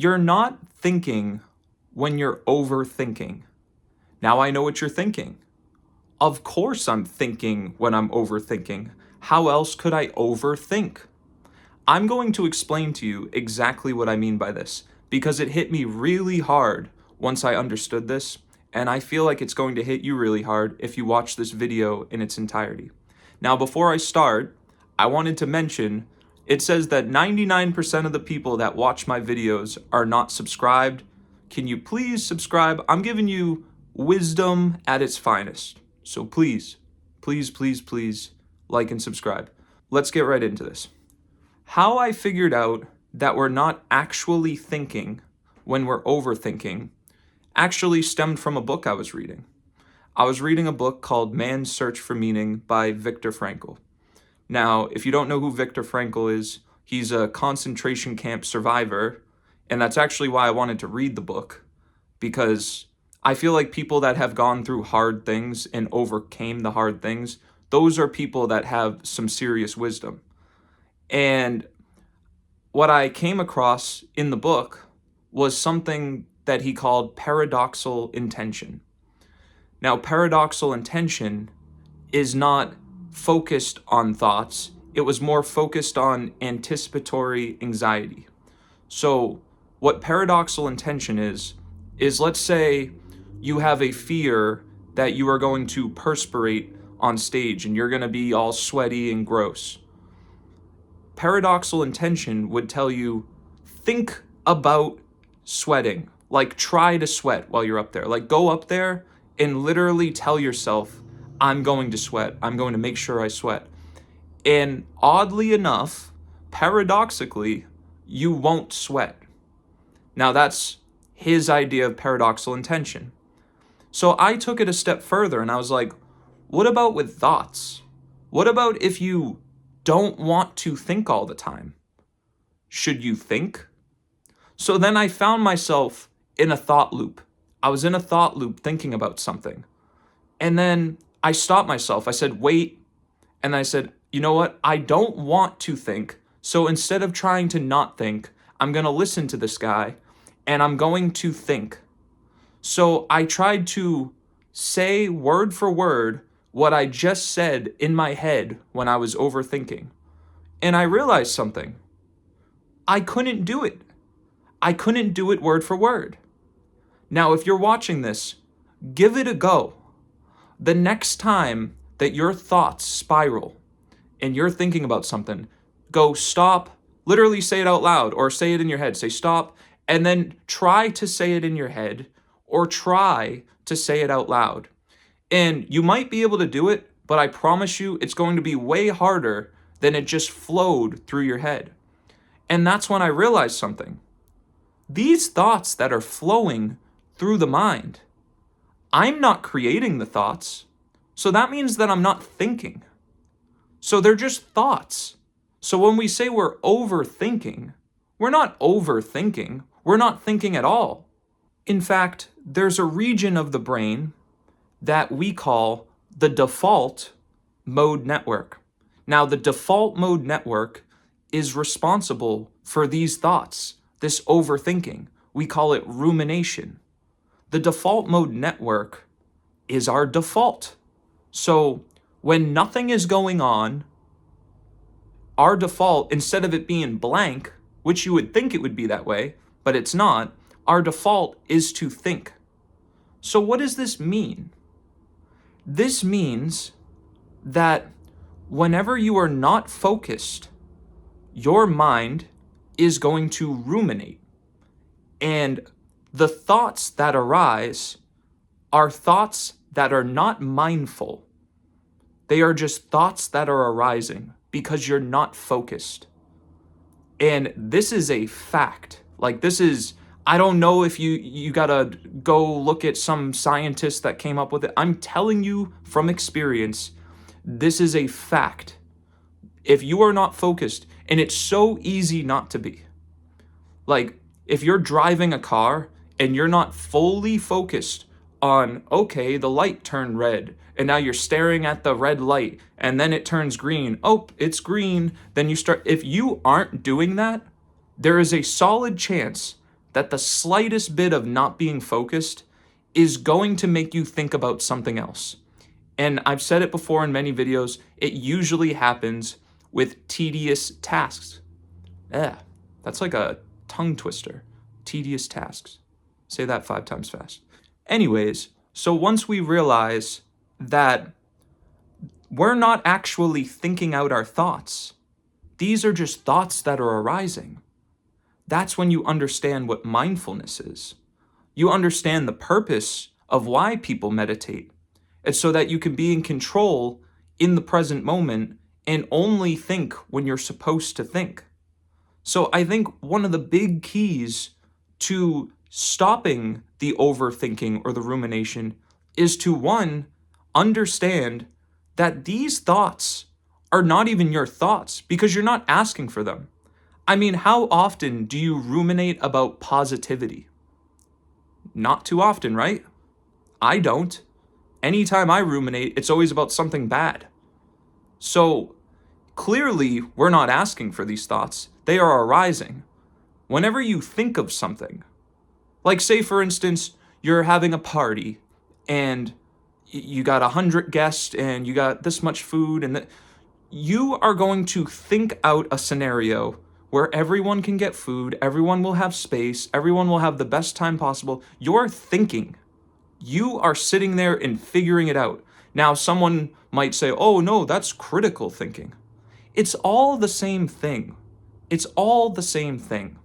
You're not thinking when you're overthinking. Now I know what you're thinking. Of course I'm thinking when I'm overthinking. How else could I overthink? I'm going to explain to you exactly what I mean by this because it hit me really hard once I understood this, and I feel like it's going to hit you really hard if you watch this video in its entirety. Now, before I start, I wanted to mention it says that 99% of the people that watch my videos are not subscribed. Can you please subscribe? I'm giving you wisdom at its finest. So please, please, please, please like and subscribe. Let's get right into this. How I figured out that we're not actually thinking when we're overthinking actually stemmed from a book I was reading. I was reading a book called Man's Search for Meaning by Viktor Frankl. Now, if you don't know who Viktor Frankl is, he's a concentration camp survivor, and that's actually why I wanted to read the book, because I feel like people that have gone through hard things and overcame the hard things, those are people that have some serious wisdom. And what I came across in the book was something that he called paradoxical intention. Now, paradoxical intention is not focused on thoughts. It was more focused on anticipatory anxiety. So what paradoxical intention is let's say you have a fear that you are going to perspirate on stage and you're going to be all sweaty and gross. Paradoxical intention would tell you, think about sweating. Like, try to sweat while you're up there. Like, go up there and literally tell yourself, I'm going to sweat. I'm going to make sure I sweat. And oddly enough, paradoxically, you won't sweat. Now, that's his idea of paradoxical intention. So I took it a step further and I was like, what about with thoughts? What about if you don't want to think all the time? Should you think? So then I found myself in a thought loop. I was in a thought loop thinking about something. And then I stopped myself. I said, wait. And I said, you know what? I don't want to think. So instead of trying to not think, I'm going to listen to this guy and I'm going to think. So I tried to say word for word what I just said in my head when I was overthinking. And I realized something. I couldn't do it. I couldn't do it word for word. Now, if you're watching this, give it a go. The next time that your thoughts spiral and you're thinking about something, go stop, literally say it out loud or say it in your head. Say stop, and then try to say it in your head or try to say it out loud. And you might be able to do it, but I promise you it's going to be way harder than it just flowed through your head. And that's when I realized something. These thoughts that are flowing through the mind, I'm not creating the thoughts. So that means that I'm not thinking. So they're just thoughts. So when we say we're overthinking, we're not overthinking. We're not thinking at all. In fact, there's a region of the brain that we call the default mode network. Now, the default mode network is responsible for these thoughts, this overthinking. We call it rumination. The default mode network is our default. So when nothing is going on, our default, instead of it being blank, which you would think it would be that way, but it's not, our default is to think. So what does this mean? This means that whenever you are not focused, your mind is going to ruminate. And the thoughts that arise are thoughts that are not mindful. They are just thoughts that are arising because you're not focused. And this is a fact. Like, this is, I don't know if you gotta go look at some scientist that came up with it. I'm telling you from experience, this is a fact. If you are not focused, and it's so easy not to be. Like, if you're driving a car and you're not fully focused on, okay, the light turned red, and now you're staring at the red light, and then it turns green. Oh, it's green. Then you start, if you aren't doing that, there is a solid chance that the slightest bit of not being focused is going to make you think about something else. And I've said it before in many videos, it usually happens with tedious tasks. That's like a tongue twister. Tedious tasks. Say that 5 times fast. Anyways, so once we realize that we're not actually thinking out our thoughts, these are just thoughts that are arising, that's when you understand what mindfulness is. You understand the purpose of why people meditate. It's so that you can be in control in the present moment and only think when you're supposed to think. So I think one of the big keys to stopping the overthinking or the rumination is to, one, understand that these thoughts are not even your thoughts because you're not asking for them. I mean, how often do you ruminate about positivity? Not too often, right? I don't. Anytime I ruminate, it's always about something bad. So clearly, we're not asking for these thoughts. They are arising. Whenever you think of something, like say for instance, you're having a party and you got 100 guests and you got this much food and you are going to think out a scenario where everyone can get food, everyone will have space, everyone will have the best time possible. You're thinking. You are sitting there and figuring it out. Now, someone might say, oh no, that's critical thinking. It's all the same thing. It's all the same thing.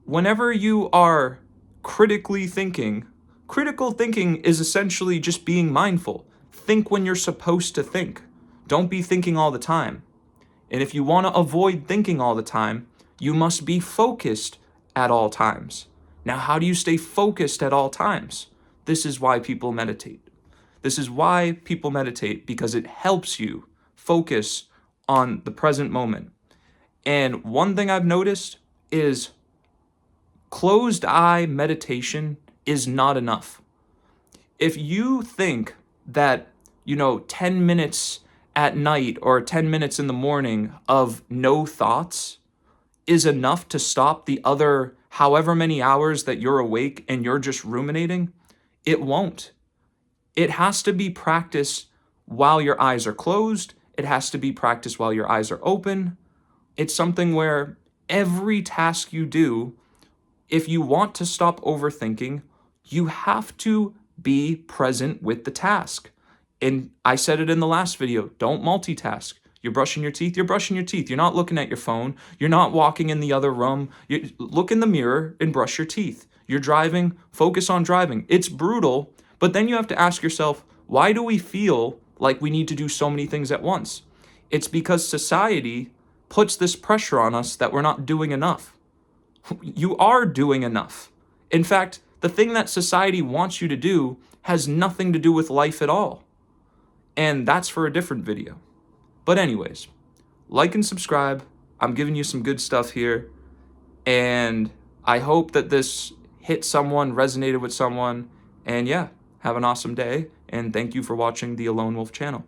Whenever you are critically thinking, critical thinking is essentially just being mindful. Think when you're supposed to think. Don't be thinking all the time. And if you want to avoid thinking all the time, you must be focused at all times. Now, how do you stay focused at all times? This is why people meditate. This is why people meditate, because it helps you focus on the present moment. And one thing I've noticed is closed eye meditation is not enough. If you think that, 10 minutes at night or 10 minutes in the morning of no thoughts is enough to stop the other however many hours that you're awake and you're just ruminating, it won't. It has to be practiced while your eyes are closed. It has to be practiced while your eyes are open. It's something where every task you do, if you want to stop overthinking, you have to be present with the task. And I said it in the last video, don't multitask. You're brushing your teeth, you're brushing your teeth. You're not looking at your phone. You're not walking in the other room. You look in the mirror and brush your teeth. You're driving, focus on driving. It's brutal, but then you have to ask yourself, why do we feel like we need to do so many things at once? It's because society puts this pressure on us that we're not doing enough. You are doing enough. In fact, the thing that society wants you to do has nothing to do with life at all. And that's for a different video. But anyways, like and subscribe. I'm giving you some good stuff here. And I hope that this hit someone, resonated with someone. And yeah, have an awesome day. And thank you for watching the Alone Wolf channel.